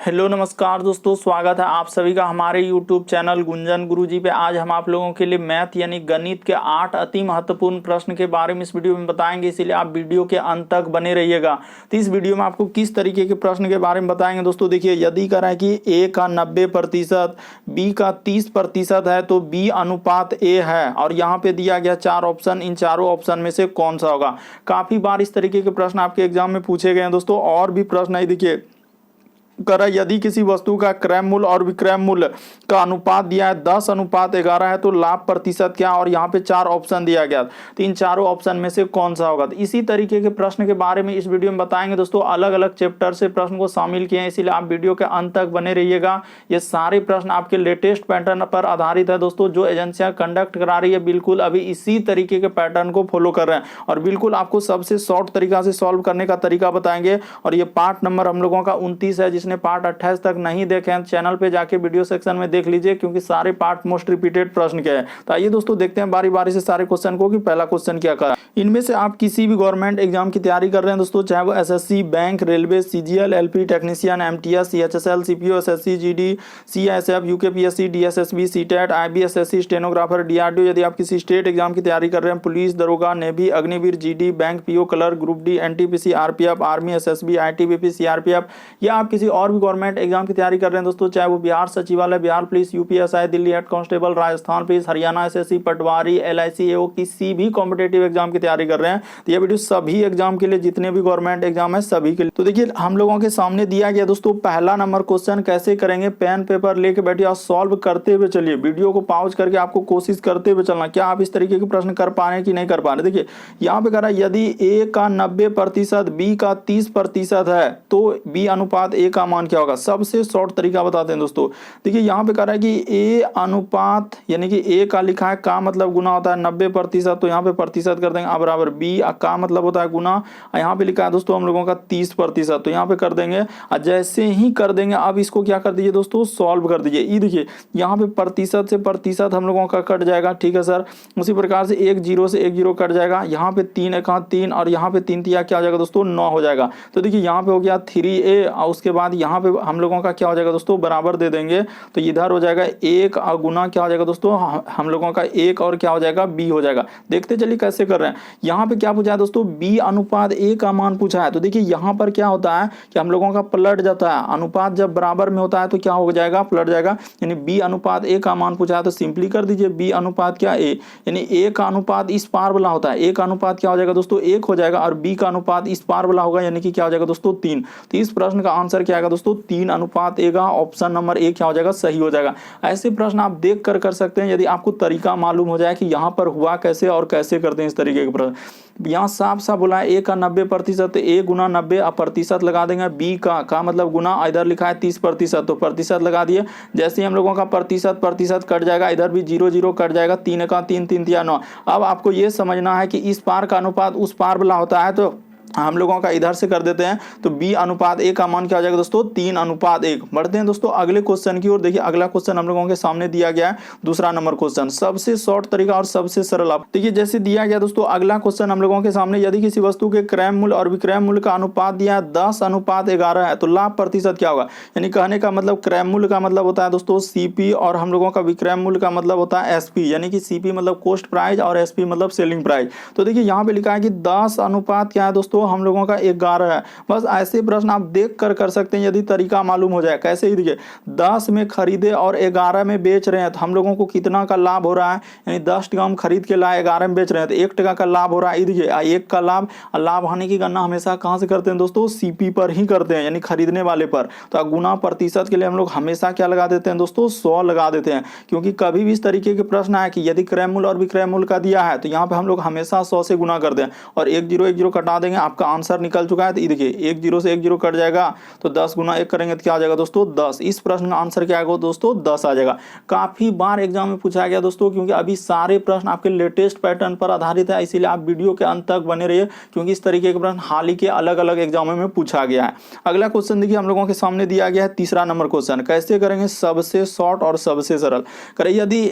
Hello नमस्कार दोस्तों, स्वागत है आप सभी का हमारे यूट्यूब चैनल गुंजन गुरुजी पे। आज हम आप लोगों के लिए मैथ यानी गणित के 8 अति महत्वपूर्ण प्रश्न के बारे में इस वीडियो में बताएंगे, इसीलिए आप वीडियो के अंत तक बने रहिएगा। तो इस वीडियो में आपको किस तरीके के प्रश्न के बारे में बताएंगे दोस्तों। देखिए, यदि कह रहा है कि ए का 90%, बी का 30% है तो बी अनुपात ए है, और यहाँ पे दिया गया 4 ऑप्शन, इन चारों ऑप्शन में से कौन सा होगा। काफी बार इस तरीके के प्रश्न आपके एग्जाम में पूछे गए हैं दोस्तों। और भी प्रश्न है, देखिए करा यदि किसी वस्तु का क्रय मूल्य और विक्रय मूल्य का अनुपात दिया है 10:11 है तो लाभ प्रतिशत क्या, और यहाँ पे 4 ऑप्शन दिया गया, तो इन चारों ऑप्शन में से कौन सा होगा। तो इसी तरीके के प्रश्न के बारे में इस वीडियो में बताएंगे दोस्तों। अलग अलग चैप्टर से प्रश्न को शामिल किए हैं, इसीलिए आप वीडियो के अंत तक बने रहिएगा। ये सारे प्रश्न आपके लेटेस्ट पैटर्न पर आधारित है दोस्तों। जो एजेंसियां कंडक्ट करा रही है बिल्कुल अभी इसी तरीके के पैटर्न को फॉलो कर रहे हैं, और बिल्कुल आपको सबसे शॉर्ट तरीका से सॉल्व करने का तरीका बताएंगे। और ये पार्ट नंबर हम लोगों का 29 है। जिसने पार्ट 28 तक नहीं देखे हैं चैनल पे जाके वीडियो सेक्शन में देख लीजिए, क्योंकि सारे पार्ट मोस्ट रिपीटेड प्रश्न के हैं। तो आइए दोस्तों देखते हैं बारी बारी से सारे क्वेश्चन को कि पहला क्वेश्चन क्या करा। इनमें से आप किसी भी गवर्नमेंट एग्जाम की तैयारी कर रहे हैं दोस्तों, चाहे वो SSC, bank, railway, CGL, LP technician, MTS, CHSL, CPO, SSC, GD, CISF, UKPSC, DSSB, CTET, IBSSC, stenographer, DRDO. यदि आप किसी स्टेट एग्जाम की तैयारी कर रहे हैं, पुलिस, दरोगा, navy, Agniveer, GD, bank PO, clerk, group D, NTPC, RPF, army, SSB, ITBP, CRPF, या आप किसी और भी गवर्नमेंट एग्जाम की तैयारी कर रहे हैं दोस्तों, चाहे वो बिहार सचिवालय, Bihar police, UPSI, Delhi head constable, Rajasthan police, Haryana SSC, patwari, LIC, AO, किसी भी कॉम्पिटेटिव एग्जाम की तैयारी कर रहे हैं, तो ये वीडियो सभी एग्जाम के लिए, जितने भी गवर्नमेंट एग्जाम है सभी के लिए। तो देखिए हम लोगों के सामने दिया गया दोस्तों पहला नंबर क्वेश्चन। कैसे करेंगे, पेन पेपर लेके बैठिए और सॉल्व करते हुए चलिए। वीडियो को पॉज करके आपको कोशिश करते हुए चलना, क्या आप इस तरीके के प्रश्न कर पा रहे हैं कि नहीं कर पा रहे। देखिए यहाँ पे कह रहा है यदि ए का 90%, बी का 30% है तो बी अनुपात ए का मान क्या होगा। सबसे शॉर्ट तरीका बताते हैं दोस्तों। देखिए यहाँ पे कह रहा है कि ए अनुपात यानी कि ए का लिखा है का मतलब गुना होता है 90%, तो यहाँ पे प्रतिशत कर देंगे बराबर बी का मतलब होता है गुना। यहाँ पे लिखा है दोस्तों हम लोगों का 30%, तो यहाँ पे कर देंगे। और जैसे ही कर देंगे अब इसको क्या कर दीजिए दोस्तों, सॉल्व कर दीजिए। ये देखिए यहाँ पे प्रतिशत से प्रतिशत हम लोगों का कट जाएगा, ठीक है सर। उसी प्रकार से 1 0 से 1 0 कट जाएगा। यहाँ पे 3 1 3 और यहाँ पे 3 3 क्या हो जाएगा दोस्तों, 9 हो जाएगा। तो देखिए यहाँ पे हो गया 3a, और उसके बाद यहाँ पे हम लोगों का क्या हो जाएगा दोस्तों, बराबर दे देंगे। तो इधर हो जाएगा 1 और गुना क्या हो जाएगा दोस्तों, हम लोगों का 1 और क्या हो जाएगा, b हो जाएगा। देखते चलिए कैसे कर रहे हैं। यहाँ पे क्या पूछा है दोस्तों, b अनुपात a का मान पूछा है। तो देखिए यहाँ पर क्या होता है कि हम लोगों का पलट जाता है। अनुपात जब बराबर में होता है तो क्या हो जाएगा, पलट जाएगा। यानी b अनुपात a का मान पूछा है तो सिंपली कर दीजिए b अनुपात क्या a, यानी a का अनुपात इस पार वाला होता है। a का अनुपात क्या हो जाएगा दोस्तों, 1 हो जाएगा, और b का अनुपात इस पार वाला होगा, यानी कि क्या हो जाएगा दोस्तों 3। तो इस प्रश्न का आंसर क्या आएगा दोस्तों, 3 अनुपात a का ऑप्शन नंबर ए क्या हो जाएगा, सही हो जाएगा। ऐसे प्रश्न आप देख कर सकते हैं, यदि आपको तरीका मालूम हो जाए कि यहाँ पर हुआ कैसे और कैसे करते हैं इस तरीके के प्रश्न। यहाँ साफ साफ बोला है ए का 90%, ए गुना 90 आप प्रतिशत लगा देंगे। बी का मतलब गुना, इधर लिखा है 30%, तो प्रतिशत लगा दिए। जैसे ही हम लोगों का प्रतिशत कट जाएगा, इधर भी 0 0 कट जाएगा। 3 का 3 3 3 9। अब आपको ये समझना है कि इस पार का अनुपात उस पार वाला होता है, तो हम लोगों का इधर से कर देते हैं। तो b अनुपात a का मान क्या हो जाएगा दोस्तों, 3 अनुपात 1। बढ़ते हैं दोस्तों अगले क्वेश्चन की ओर। देखिए अगला क्वेश्चन हम लोगों के सामने दिया गया है, दूसरा नंबर क्वेश्चन। सबसे शॉर्ट तरीका और सबसे सरल। आप देखिए जैसे दिया गया दोस्तों अगला क्वेश्चन हम लोगों के सामने, यदि किसी वस्तु के क्रय मूल्य और विक्रय मूल्य का अनुपात दिया है 10:11 है तो लाभ प्रतिशत क्या होगा। यानी कहने का मतलब क्रय मूल्य का मतलब होता है दोस्तों CP, और हम लोगों का विक्रय मूल्य का मतलब होता है SP, यानी कि CP मतलब कॉस्ट प्राइस और SP मतलब सेलिंग प्राइस। तो देखिए यहाँ पे लिखा है कि 10 अनुपात क्या है दोस्तों, हम लोगों का 11 है। बस ऐसे प्रश्न आप देख कर सकते हैं, यदि तरीका मालूम हो जाए। कैसे ही देखिए 10 में खरीदे और 11 में बेच रहे हैं, तो हम लोगों को कितना का लाभ हो रहा है, यानी 10 टका हम खरीद के लाए 11 में बेच रहे हैं तो 1 टका का लाभ हो रहा है। देखिए 1 का लाभ, लाभ हानि की गणना हमेशा कहां से करते हैं दोस्तों, CP पर ही करते हैं, यानी खरीदने वाले पर। तो गुना प्रतिशत के लिए हम लोग हमेशा क्या लगा देते हैं दोस्तों, 100 लगा देते हैं। क्योंकि कभी भी इस तरीके के प्रश्न आए कि यदि क्रय मूल्य और विक्रय मूल्य का दिया है तो यहाँ पे हम लोग हमेशा 100 से गुना कर दें और 1 0 1 0 कटा देंगे। आपका आंसर निकल चुका है। तो देखिए 1 0 से 1 0 कट जाएगा, तो 10 गुना 1 करेंगे तो क्या आ जाएगा दोस्तों, 10। इस प्रश्न का आंसर क्या आएगा दोस्तों, 10 आ जाएगा। काफी बार एग्जाम में पूछा गया दोस्तों, क्योंकि अभी सारे प्रश्न आपके लेटेस्ट पैटर्न पर आधारित है, इसीलिए आप वीडियो के अंत तक बने रहिए, क्योंकि इस तरीके के प्रश्न हाल ही के अलग अलग एग्जामों में पूछा गया है। अगला क्वेश्चन देखिए हम लोगों के सामने दिया गया है, तीसरा नंबर क्वेश्चन। कैसे करेंगे, सबसे शॉर्ट और सबसे सरल करें। यदि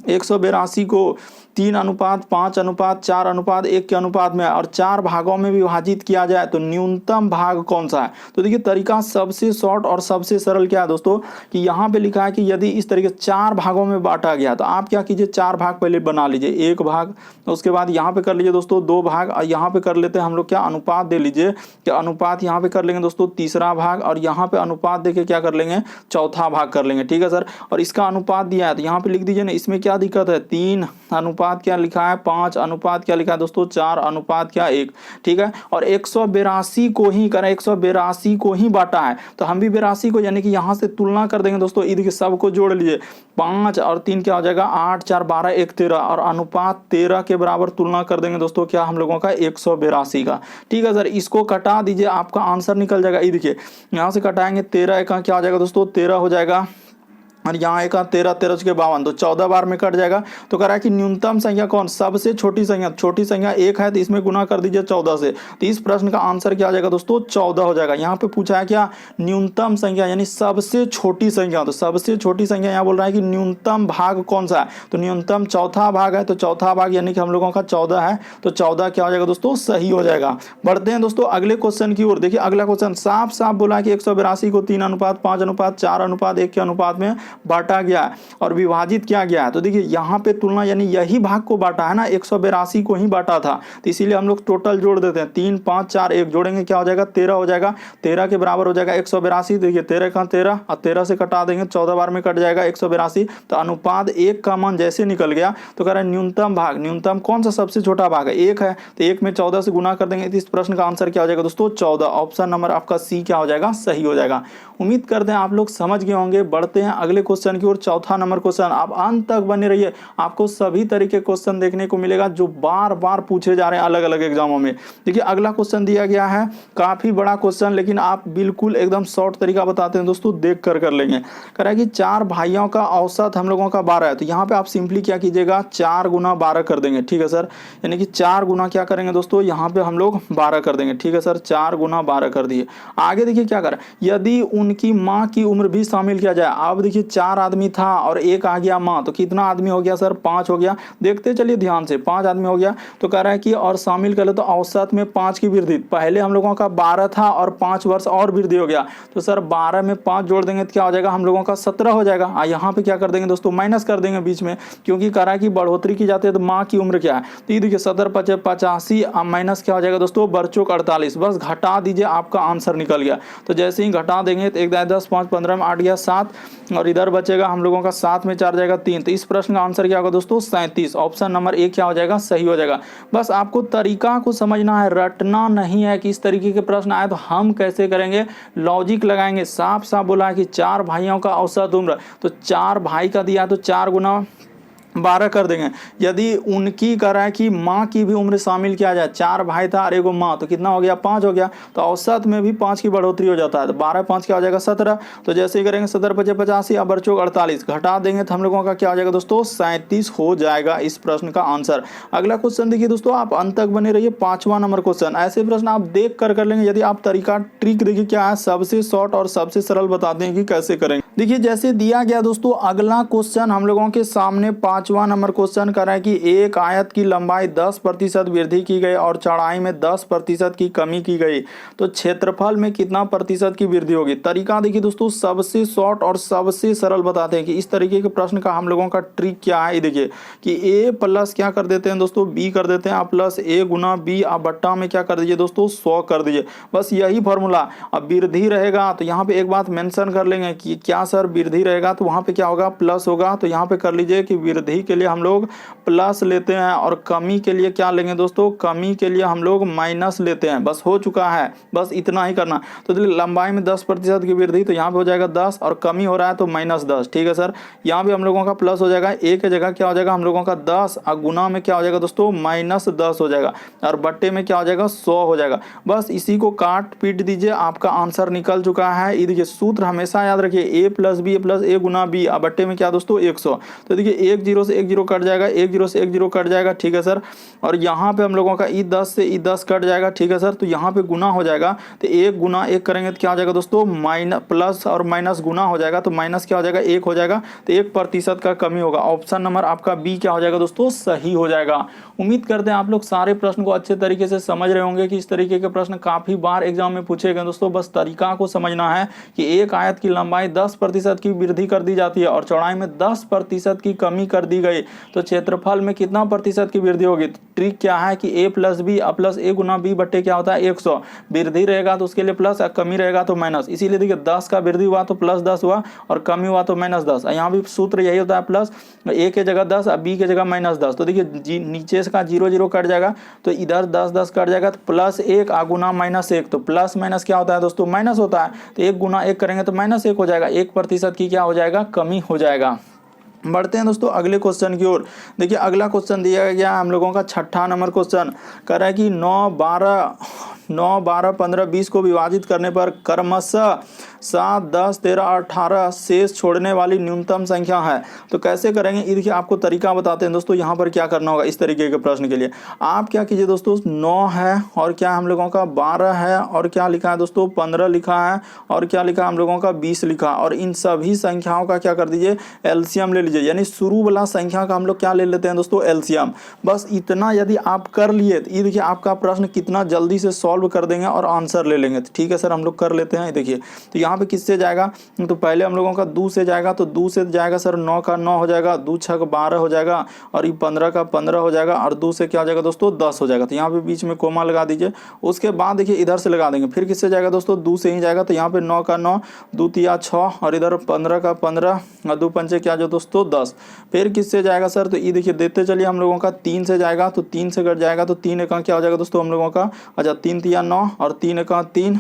182 को 3:5:4:1 के अनुपात में और 4 भागों में विभाजित विभाजित किया जाए तो न्यूनतम भाग कौन सा है। तो देखिए तरीका सबसे शॉर्ट और सबसे सरल क्या है दोस्तों कि यहाँ पे लिखा है कि यदि इस तरीके 4 भागों में बांटा गया तो आप क्या कीजिए 4 भाग पहले बना लीजिए, 1 भाग, उसके बाद यहाँ पे कर लीजिए दोस्तों 2 भाग, और यहाँ पे कर लेते हैं हम लोग क्या अनुपात दे लीजिए कि अनुपात यहाँ पे कर लेंगे दोस्तों तीसरा भाग, और यहाँ पे अनुपात देके क्या कर लेंगे चौथा भाग कर लेंगे। ठीक है सर, और इसका अनुपात दिया है तो यहाँ पे लिख दीजिए ना, इसमें क्या दिक्कत है 3 अनुपात क्या लिखा है 5 अनुपात क्या लिखा है दोस्तों 4 अनुपात क्या 1। ठीक है, और 182 को ही करें 182 को ही बांटा है तो हम भी 82 को यानी कि यहाँ से तुलना कर देंगे दोस्तों, इधर सबको जोड़ लीजिए 5 और 3 क्या हो जाएगा 8 4 12 1 13, और अनुपात 13 के बराबर तुलना कर देंगे दोस्तों क्या हम लोगों का 182 का। ठीक है सर, इसको कटा दीजिए आपका आंसर निकल जाएगा। ये देखिए यहाँ से कटाएंगे 13 का क्या हो जाएगा दोस्तों 13 हो जाएगा, और यहाँ एक 13 13 के 52 तो 14 बार में कट जाएगा। तो कह रहा है कि न्यूनतम संख्या कौन, सबसे छोटी संख्या 1 है तो इसमें गुना कर दीजिए 14 से। तो इस प्रश्न का आंसर क्या आ जाएगा दोस्तों 14 हो जाएगा। यहाँ पे पूछा है क्या न्यूनतम संख्या यानी सबसे छोटी संख्या, तो सबसे छोटी संख्या यहाँ बोल रहा है कि न्यूनतम भाग कौन सा है, तो न्यूनतम चौथा भाग है, तो चौथा भाग यानी कि हम लोगों का 14 है, तो 14 क्या हो जाएगा दोस्तों सही हो जाएगा। बढ़ते हैं दोस्तों अगले क्वेश्चन की ओर। देखिए अगला क्वेश्चन साफ साफ बोला है कि 182 को 3 अनुपात 5 अनुपात 4 अनुपात 1 के अनुपात में बांटा गया है और विभाजित किया गया है। तो देखिए यहाँ पे तुलना यानी यही भाग को बांटा है ना, 182 को ही बांटा था, तो इसीलिए हम लोग टोटल जोड़ देते हैं 3 5 4 1 जोड़ेंगे क्या हो जाएगा 13 हो जाएगा, 13 के बराबर हो जाएगा 182। देखिए 13 का 13 और 13 से कटा देंगे 14 बार में कट जाएगा 182। तो अनुपात 1 का मान जैसे निकल गया तो कह रहा है न्यूनतम भाग, न्यूनतम कौन सा सबसे छोटा भाग है 1 है, तो 1 में 14 से गुना कर देंगे। तो इस प्रश्न का आंसर क्या हो जाएगा दोस्तों 14। ऑप्शन नंबर आपका सी क्या हो जाएगा सही हो जाएगा। उम्मीद करते हैं आप लोग समझ गए होंगे। बढ़ते हैं अगले क्वेश्चन की ओर। चौथा नंबर क्वेश्चन, आप अंत तक बने रहिए, आपको सभी तरीके क्वेश्चन देखने को मिलेगा जो बार बार पूछे जा रहे हैं अलग अलग एग्जामों में। देखिए अगला क्वेश्चन दिया गया है काफी बड़ा क्वेश्चन, लेकिन आप बिल्कुल एकदम शॉर्ट तरीका बताते हैं दोस्तों, देख कर लेंगे। कह रहा है कि 4 भाइयों का औसत हम लोगों का 12 है, तो यहाँ पे आप सिंपली क्या कीजिएगा 4 गुना 12 कर देंगे। ठीक है सर, यानी कि 4 गुना क्या करेंगे दोस्तों यहाँ पे हम लोग 12 कर देंगे। ठीक है सर, 4 गुना 12 कर दिए। आगे देखिए क्या करें, यदि उनकी माँ की उम्र भी शामिल किया जाए। अब देखिए 4 आदमी था और एक आ गया माँ, तो कितना आदमी हो गया सर 5 हो गया। देखते चलिए ध्यान से, 5 आदमी हो गया। तो कह रहा है कि और शामिल कर ले तो औसत में 5 की वृद्धि, पहले हम लोगों का 12 था और 5 वर्ष और वृद्धि हो गया, तो सर 12 में 5 जोड़ देंगे तो क्या हो जाएगा हम लोगों का 17 हो जाएगा। यहाँ पे क्या कर देंगे दोस्तों माइनस कर देंगे बीच में, क्योंकि कह रहा है कि बढ़ोतरी की जाती है तो माँ की उम्र क्या है, तो ये देखिए 70 55 85 माइनस क्या हो जाएगा दोस्तों बरचोक 48, बस घटा दीजिए आपका आंसर निकल गया। तो जैसे ही घटा देंगे तो 1 10 5 15 में 8 गया 7, और इधर बचेगा हम लोगों का 7 में 4 जाएगा 3, तो इस प्रश्न का आंसर क्या होगा दोस्तों 37। ऑप्शन नंबर ए क्या हो जाएगा सही हो जाएगा। बस आपको तरीका को समझना है, रटना नहीं है कि इस तरीके के प्रश्न आए तो हम कैसे करेंगे, लॉजिक लगाएंगे। साफ साफ बोला है कि 4 भाइयों का औसत उम्र, तो 4 भाई का दिया तो 4 गुना 12 कर देंगे। यदि उनकी कह रहा है कि माँ की भी उम्र शामिल किया जाए, 4 भाई था और एगो माँ, तो कितना हो गया 5 हो गया, तो औसत में भी 5 की बढ़ोतरी हो जाता है, तो 12 5 क्या हो जाएगा 17। तो जैसे ही करेंगे 70 55 85 और बरचोक 48 घटा देंगे तो हम लोगों का क्या हो जाएगा दोस्तों 37 हो जाएगा इस प्रश्न का आंसर। अगला क्वेश्चन देखिए दोस्तों, आप अंत तक बने रहिए। 5वां नंबर क्वेश्चन, ऐसे प्रश्न आप देख कर लेंगे। यदि आप तरीका ट्रिक देखिए क्या है, सबसे शॉर्ट और सबसे सरल बताते हैं कि कैसे करेंगे। देखिए जैसे दिया गया दोस्तों, अगला क्वेश्चन हम लोगों के सामने 5वां नंबर क्वेश्चन कर रहा है कि एक आयत की लंबाई 10% वृद्धि की गई और चौड़ाई में 10% की कमी की गई, तो क्षेत्रफल में कितना प्रतिशत की वृद्धि होगी। तरीका देखिए दोस्तों, सबसे शॉर्ट और सबसे सरल बताते हैं कि इस तरीके के प्रश्न का हम लोगों का ट्रिक क्या है। देखिए कि a प्लस क्या कर देते हैं दोस्तों b कर देते हैं, प्लस a गुना b, आप बट्टा में क्या कर दीजिए दोस्तों 100 कर दीजिए, बस यही फॉर्मूला। अब वृद्धि रहेगा तो यहाँ पे एक बात मेंशन कर लेंगे कि क्या सर वृद्धि रहेगा तो वहाँ पे क्या होगा प्लस होगा, तो यहाँ पे कर लीजिए कि वृद्धि के लिए हम लोग प्लस लेते हैं और कमी के लिए क्या लेंगे दोस्तों, कमी के लिए हम लोग माइनस लेते हैं। बस हो चुका है, बस इतना ही करना। तो लंबाई में 10% की वृद्धि, तो यहाँ पे हो जाएगा 10 और कमी हो रहा है तो -10। ठीक है सर, यहाँ भी हम लोगों का प्लस हो जाएगा, ए की जगह क्या हो जाएगा हम लोगों का 10 और गुना में क्या हो जाएगा दोस्तों -10 हो जाएगा, और बट्टे में क्या हो जाएगा 100 हो जाएगा। बस इसी को काट पीट दीजिए, आपका आंसर निकल चुका है। ये देखिए सूत्र हमेशा याद रखिए, a plus B plus A गुना बी, बट्टे में क्या दोस्तों 100। तो देखिए 1 0 से एक जीरो कट जाएगा, एक जीरो से एक जीरो कट जाएगा, ठीक है सर। और यहाँ पे हम लोगों का ई10 से ई10 कट जाएगा, ठीक है सर। तो यहाँ पे गुना हो जाएगा, तो एक गुना एक करेंगे तो क्या हो जाएगा दोस्तों, माइनस प्लस और माइनस गुना हो जाएगा, तो माइनस क्या हो जाएगा, 1 हो जाएगा, तो 1% का कमी होगा। ऑप्शन नंबर आपका बी क्या हो जाएगा दोस्तों, सही हो जाएगा। उम्मीद करते हैं आप लोग सारे प्रश्न को अच्छे तरीके से समझ रहे होंगे कि इस तरीके के प्रश्न काफी बार एग्जाम में पूछे गए दोस्तों। बस तरीका को समझना है कि एक आयत की लंबाई 10% की वृद्धि कर दी जाती है और चौड़ाई में 10% की कमी कर दी गई, तो क्षेत्रफल में कितना प्रतिशत की वृद्धि होगी। ट्रिक क्या है कि a plus B plus a गुना बी बट्टे क्या होता है 100, वृद्धि रहेगा तो उसके लिए प्लस, कमी रहेगा तो माइनस। इसीलिए देखिए 10 का वृद्धि हुआ तो प्लस 10 हुआ और कमी हुआ तो माइनस 10। यहाँ भी सूत्र यही होता है, प्लस a के जगह 10 और b के जगह माइनस 10। तो देखिए नीचे का 0 0 कट जाएगा, तो इधर 10 10 कट जाएगा, तो प्लस 1 गुना माइनस 1, तो प्लस माइनस क्या होता है दोस्तों, माइनस होता है। तो 1 गुना 1 करेंगे तो माइनस 1 हो जाएगा, 1% की क्या हो जाएगा, कमी हो जाएगा। बढ़ते हैं दोस्तों अगले क्वेश्चन की ओर। देखिए अगला क्वेश्चन दिया गया हम लोगों का 6ठा नंबर क्वेश्चन कह रहा है कि 9 12 15 20 को विभाजित करने पर क्रमशः 7 10 13 18 शेष छोड़ने वाली न्यूनतम संख्या है, तो कैसे करेंगे। ये देखिए आपको तरीका बताते हैं दोस्तों। यहाँ पर क्या करना होगा इस तरीके के प्रश्न के लिए, आप क्या कीजिए दोस्तों, 9 है और क्या हम लोगों का 12 है और क्या लिखा है दोस्तों 15 लिखा है और क्या लिखा है हम लोगों का 20 लिखा, और इन सभी संख्याओं का क्या कर दीजिए, एलसीएम ले लीजिए। यानी शुरू वाला संख्या का हम लोग क्या ले लेते हैं दोस्तों, एलसीएम। बस इतना यदि आप कर लिए तो ये देखिए आपका प्रश्न कितना जल्दी से सॉल्व कर देंगे और आंसर ले लेंगे। तो ठीक है सर, हम लोग कर लेते हैं। देखिए तो यहाँ पे किससे जाएगा, तो पहले हम लोगों का 2 से जाएगा, तो 2 से जाएगा सर 9 का 9 हो जाएगा, 2 6 12 हो जाएगा और ये 15 का 15 हो जाएगा, और 2 से क्या हो जाएगा दोस्तों 10 हो जाएगा। तो यहाँ पे बीच में कोमा लगा दीजिए। उसके बाद देखिए इधर से लगा देंगे, फिर किससे जाएगा दोस्तों, 2 से ही जाएगा। तो यहाँ पे 9 का 9, 2 तिया 6 और इधर 15 का 15 और 2 पंचे क्या जो दोस्तों 10। फिर किससे जाएगा सर, तो ये देखिए देते चलिए हम लोगों का 3 से जाएगा, तो 3 से कट जाएगा, तो 3 का क्या हो जाएगा दोस्तों हम लोगों का, अच्छा 3 तिया 9 और 3 का 3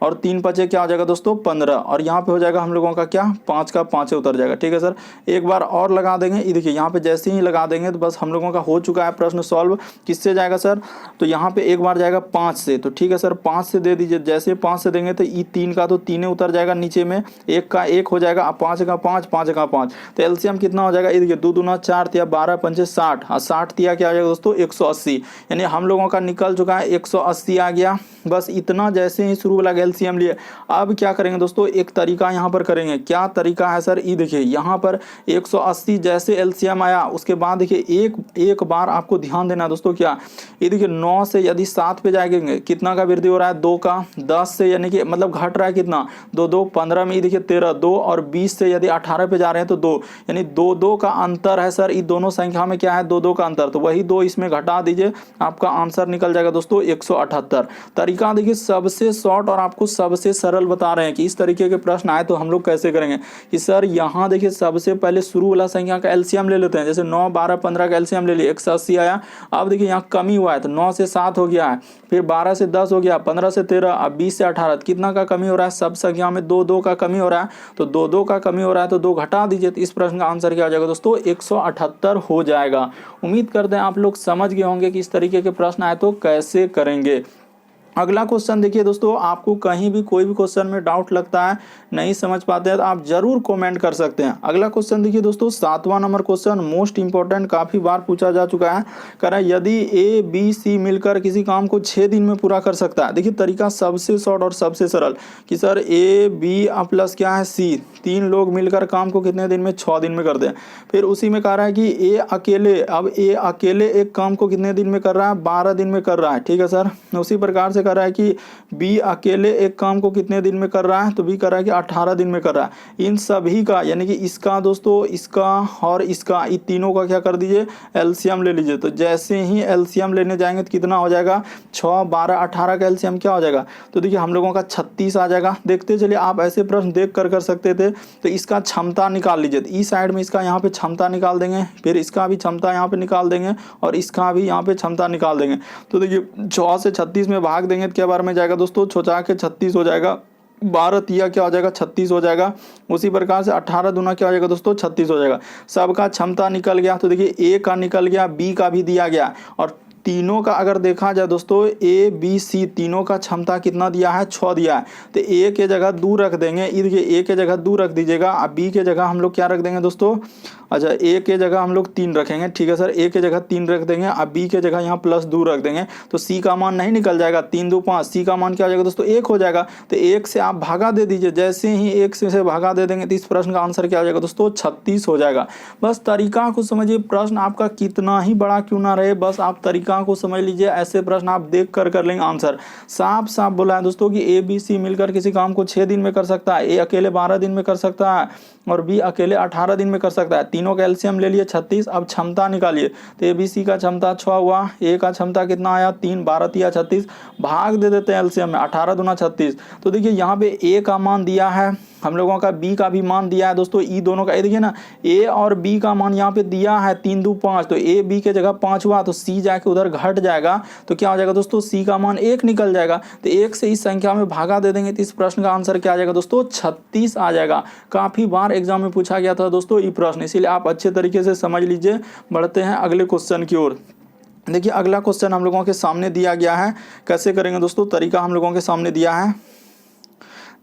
और 3 पचे क्या हो जाएगा दोस्तों 15, और यहाँ पे हो जाएगा हम लोगों का क्या 5 का 5 उतर जाएगा। ठीक है सर, एक बार और लगा देंगे। ये देखिए यहाँ पे जैसे ही लगा देंगे तो बस हम लोगों का हो चुका है प्रश्न सॉल्व। किससे जाएगा सर, तो यहाँ पे एक बार जाएगा 5 से, तो ठीक है सर 5 से दे दीजिए। जैसे 5 से देंगे तो ये 3 का तो 3 उतर जाएगा नीचे में, 1 का 1 हो जाएगा, 5 का 5 5 का 5, तो एलसीएम कितना हो जाएगा, ये देखिए 2 दूना 4 तिया 12 पंचे 60 और 60 तिया क्या आ जाएगा दोस्तों 180। यानी हम लोगों का निकल चुका है 180 आ गया। बस इतना जैसे ही शुरू वाला एलसीएम लिए। अब क्या करेंगे दोस्तों, एक तरीका यहाँ पर करेंगे। क्या तरीका है सर, ये देखिए यहाँ पर 180 जैसे एलसीएम आया, उसके बाद देखिए एक बार आपको ध्यान देना दोस्तों। क्या ये देखिए 9 से यदि 7 पे जाएंगे कितना का वृद्धि हो रहा है, 2 का, 10 से यानी कि मतलब घट रहा है कितना 2 2 15 में ये देखिए 13 2, और 20 से यदि 18 पे जा रहे हैं तो 2, यानी 2 2 का अंतर है सर। ये दोनों संख्या में क्या है 2 2 का अंतर, तो वही 2 इसमें घटा दीजिए, आपका आंसर निकल जाएगा दोस्तों 178। तरीका देखिए सबसे शॉर्ट और आपको सबसे सरल बता रहे हैं कि इस तरीके के प्रश्न आए तो हम लोग कैसे करेंगे। कि सर यहाँ देखिए सबसे पहले शुरू वाला संख्या का एलसीएम ले लेते हैं। जैसे 9 12 15 का एलसीएम ले लिए 180 आया। अब देखिए यहाँ कमी हुआ है तो 9 से 7 हो गया है, फिर 12 से 10 हो गया, 15 से 13, अब 20 से 18, कितना का कमी हो रहा है, सब संख्या में 2 2 का कमी हो रहा है, तो 2 2 का कमी हो रहा है तो 2 घटा दीजिए। तो इस प्रश्न का आंसर क्या हो जाएगा दोस्तों 178 हो जाएगा। उम्मीद करते हैं आप लोग समझ गए होंगे कि इस तरीके के प्रश्न आए तो कैसे करेंगे। अगला क्वेश्चन देखिए दोस्तों, आपको कहीं भी कोई भी क्वेश्चन में डाउट लगता है, नहीं समझ पाते हैं तो आप जरूर कमेंट कर सकते हैं। अगला क्वेश्चन देखिए दोस्तों 7वां नंबर क्वेश्चन, मोस्ट इंपॉर्टेंट, काफी बार पूछा जा चुका है। कह रहा है यदि ए बी सी मिलकर किसी काम को 6 दिन में पूरा कर सकता है। देखिए तरीका सबसे शॉर्ट और सबसे सरल कि सर ए बी प्लस क्या है सी, 3 लोग मिलकर काम को कितने दिन में 6 दिन में कर दें। फिर उसी में कह रहा है कि ए अकेले एक काम को कितने दिन में कर रहा है, 12 दिन में कर रहा है। ठीक है सर, उसी प्रकार से कर रहा है कि बी अकेले एक काम को कितने दिन में कर रहा है, तो बी कर रहा है कि 18 दिन में कर रहा है। इन सभी का यानी कि इसका दोस्तों, इसका और इसका, इन तीनों का क्या कर दीजिए एलसीएम ले लीजिए। तो जैसे ही एलसीएम लेने जाएंगे तो कितना हो जाएगा 6 12 18 का एलसीएम क्या हो जाएगा, तो देखिए हम लोगों का 36 आ जाएगा। देखते चलिए आप ऐसे प्रश्न देख कर सकते थे। तो इसका क्षमता निकाल लीजिए, इस साइड में इसका यहाँ पे क्षमता निकाल देंगे, फिर इसका भी क्षमता यहाँ पे निकाल देंगे और इसका भी यहाँ पे क्षमता निकाल देंगे। तो देखिए 6 से 36 में भाग देंगे तो क्या बार में जाएगा दोस्तों, 6 के 36 हो जाएगा, 12 तिया क्या हो जाएगा 36 हो जाएगा। उसी प्रकार से 18 दूना क्या हो जाएगा दोस्तों 36 हो जाएगा। सबका क्षमता निकल गया। तो देखिए ए का निकल गया, बी का भी दिया गया और तीनों का अगर देखा जाए दोस्तों, ए बी सी तीनों का क्षमता कितना दिया है, 6 दिया है। तो ए के जगह 2 रख देंगे, ए के जगह 2 रख दीजिएगा। अब बी के जगह हम लोग क्या रख देंगे दोस्तों, अच्छा ए के जगह हम लोग 3 रखेंगे, ठीक है सर, ए के जगह 3 रख देंगे। अब बी के जगह यहाँ +2 रख देंगे, तो सी का मान नहीं निकल जाएगा, 3 2 5, सी का मान क्या हो जाएगा दोस्तों, 1 हो जाएगा। तो 1 से आप भागा दे दीजिए, जैसे ही 1 से भागा दे देंगे तो इस प्रश्न का आंसर क्या हो जाएगा दोस्तों, 36 हो जाएगा। बस तरीका को समझिए, प्रश्न आपका कितना ही बड़ा क्यों ना रहे, बस आप तरीका को समझ लीजिए। ऐसे प्रश्न आप देख कर लेंगे आंसर। साफ साफ बोला है दोस्तों कि ए बी सी मिलकर किसी काम को 6 दिन में कर सकता है, ए अकेले 12 दिन में कर सकता है और बी अकेले 18 दिन में कर सकता है। तीनों का एलसीएम ले लिए 36। अब क्षमता निकालिए, तो ए बी सी का क्षमता 6 हुआ, ए का क्षमता कितना आया 3, 12 तिया 36, भाग दे देते हैं एलसीएम में, 18 दूना 36। तो देखिए यहाँ पे ए का मान दिया है हम लोगों का, बी का भी मान दिया है दोस्तों, ई दोनों का, ये देखिए ना, ए और बी का मान यहाँ पे दिया है 3 2 5, तो ए बी के जगह 5 हुआ, तो सी जाके उधर घट जाएगा, तो क्या हो जाएगा दोस्तों, सी का मान 1 निकल जाएगा। तो 1 से इस संख्या में भागा दे देंगे तो इस प्रश्न का आंसर क्या आ जाएगा दोस्तों, 36 आ जाएगा। काफी बार एग्जाम में पूछा गया था दोस्तों ये प्रश्न, इसीलिए आप अच्छे तरीके से समझ लीजिए। बढ़ते हैं अगले क्वेश्चन की ओर। देखिए अगला क्वेश्चन हम लोगों के सामने दिया गया है, कैसे करेंगे दोस्तों, तरीका हम लोगों के सामने दिया है।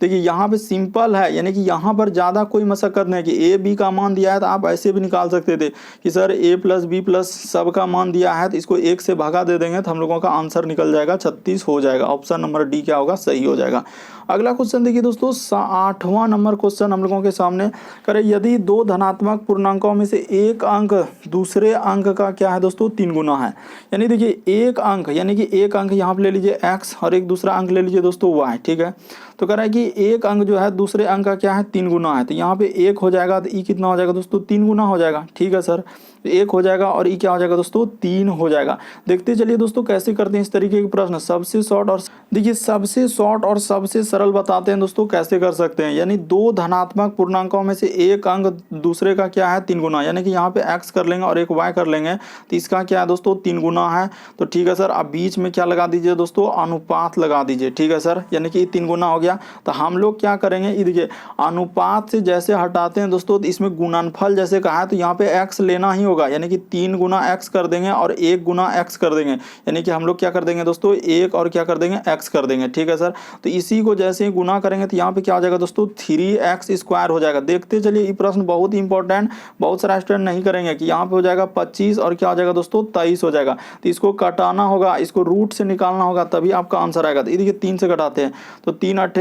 देखिए यहाँ पे सिंपल है, यानी कि यहाँ पर ज़्यादा कोई मशक्कत नहीं कि ए बी का मान दिया है तो आप ऐसे भी निकाल सकते थे कि सर ए प्लस बी प्लस सब का मान दिया है, तो इसको 1 से भागा दे देंगे तो हम लोगों का आंसर निकल जाएगा, 36 हो जाएगा। ऑप्शन नंबर डी क्या होगा, सही हो जाएगा। अगला क्वेश्चन देखिए दोस्तों, 8वां नंबर क्वेश्चन हम लोगों के सामने करें, यदि 2 धनात्मक पूर्णांकों में से एक अंक दूसरे अंक का क्या है दोस्तों, 3 गुना है। यानी देखिए एक अंक, यानी कि एक अंक यहाँ पे ले लीजिए x और एक दूसरा अंक ले लीजिए दोस्तों y, ठीक है। तो कह रहा है कि एक अंक जो है दूसरे अंक का क्या है, 3 गुना है। तो यहाँ पे 1 हो जाएगा, तो ई कितना हो जाएगा दोस्तों, 3 गुना हो जाएगा, ठीक है सर। 1 हो जाएगा और ई क्या हो जाएगा दोस्तों, 3 हो जाएगा। देखते चलिए दोस्तों कैसे करते हैं इस तरीके के प्रश्न। सबसे शॉर्ट और देखिए सबसे शॉर्ट और सबसे सरल बताते हैं दोस्तों कैसे कर सकते हैं। यानी 2 धनात्मक पूर्णांकों में से एक अंक दूसरे का क्या है, 3 गुना, यानी कि यहाँ पे x कर लेंगे और एक y कर लेंगे, तो इसका क्या है दोस्तों, 3 गुना है। तो ठीक है सर, अब बीच में क्या लगा दीजिए दोस्तों, अनुपात लगा दीजिए, ठीक है सर, यानी कि 3 गुना हो गया। तो हम लोग क्या करेंगे, ये देखिए अनुपात से जैसे हटाते हैं दोस्तों, तो इसमें गुणनफल जैसे कहा है तो यहाँ पे x लेना ही होगा, यानी कि 3 गुना x कर देंगे और 1 गुना x कर देंगे, यानी कि हम लोग क्या कर देंगे दोस्तों, 1 और क्या कर देंगे, x कर देंगे, ठीक है सर। तो इसी को जैसे ही गुना करेंगे तो यहाँ पे क्या हो जाएगा दोस्तों, 3x² हो जाएगा। देखते चलिए ये प्रश्न बहुत ही इंपॉर्टेंट, बहुत सारा स्टूडेंट नहीं करेंगे कि यहाँ पे हो जाएगा 25 और क्या हो जाएगा दोस्तों, 23 हो जाएगा। तो इसको काटाना होगा, इसको रूट से निकालना होगा, तभी आपका आंसर आएगा। तो ये देखिए 3 से घटाते हैं तो 3 8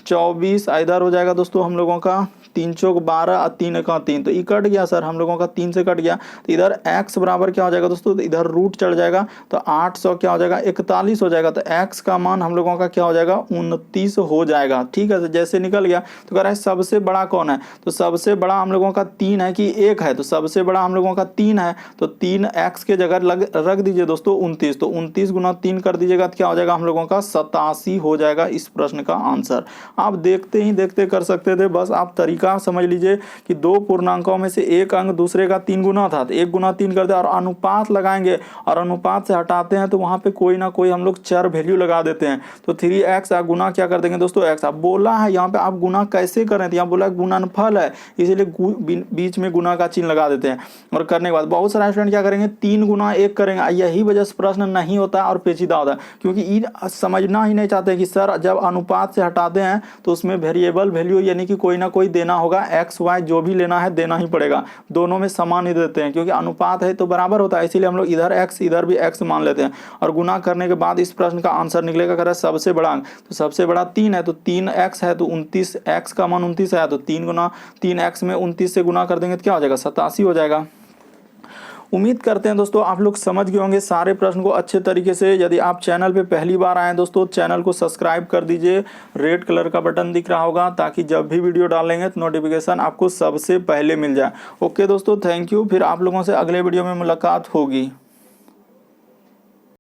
24, इधर हो जाएगा दोस्तों हम लोगों का 3 चौक 12 और 3 का 3, तो ये कट गया सर, हम लोगों का 3 से कट गया। तो इधर x बराबर क्या हो जाएगा दोस्तों, तो इधर रूट चढ़ जाएगा, तो 800 क्या हो जाएगा, 41 हो जाएगा। तो x का मान हम लोगों का क्या हो जाएगा, 29 हो जाएगा, ठीक है। जैसे निकल गया तो कह रहा है सबसे बड़ा कौन है, तो सबसे बड़ा हम लोगों का 3 है कि 1 है, तो सबसे बड़ा हम लोगों का 3 है, तो 3x के जगह रख दीजिए दोस्तों 29, तो 29 गुना 3 कर दीजिएगा तो क्या हो जाएगा हम लोगों का 87 हो जाएगा इस प्रश्न का आंसर। आप देखते ही देखते कर सकते थे, बस आप तरीका समझ लीजिए कि 2 पूर्णांकों में से एक अंक दूसरे का 3 गुना था, तो 1 गुना 3 कर दे और अनुपात लगाएंगे और अनुपात से हटाते हैं तो वहां पे कोई ना कोई हम लोग चर वैल्यू लगा देते हैं। तो 3x गुना क्या कर देंगे दोस्तों, x। अब बोला है यहाँ पे आप गुना कैसे करें, तो यहाँ बोला गुणनफल है, इसीलिए बीच में गुना का चिन्ह लगा देते हैं। और करने के बाद बहुत सारे स्टूडेंट क्या करेंगे, 3 गुना 1 करेंगे, यही वजह से प्रश्न नहीं होता और पेचीदा होता है, क्योंकि ये समझना ही नहीं चाहते कि सर जब अनुपात से हटाते हैं तो उसमें वेरिएबल वैल्यू यानी कि कोई ना कोई देना होगा, x y जो भी लेना है देना ही पड़ेगा, दोनों में समान ही देते हैं क्योंकि अनुपात है तो बराबर होता है, इसीलिए हम लोग इधर x इधर भी x मान लेते हैं। और गुना करने के बाद इस प्रश्न का आंसर निकलेगा, कह रहा है सबसे बड़ा अंक, तो सबसे बड़ा 3 है, तो 3x है, तो 29, x का मान 29 है, तो 3 गुना 3x में 29 से गुना कर देंगे तो क्या हो जाएगा, 87 हो जाएगा। उम्मीद करते हैं दोस्तों आप लोग समझ गए होंगे सारे प्रश्न को अच्छे तरीके से। यदि आप चैनल पे पहली बार आए दोस्तों, चैनल को सब्सक्राइब कर दीजिए, रेड कलर का बटन दिख रहा होगा, ताकि जब भी वीडियो डालेंगे तो नोटिफिकेशन आपको सबसे पहले मिल जाए। ओके दोस्तों, थैंक यू। फिर आप लोगों से अगले वीडियो में मुलाकात होगी।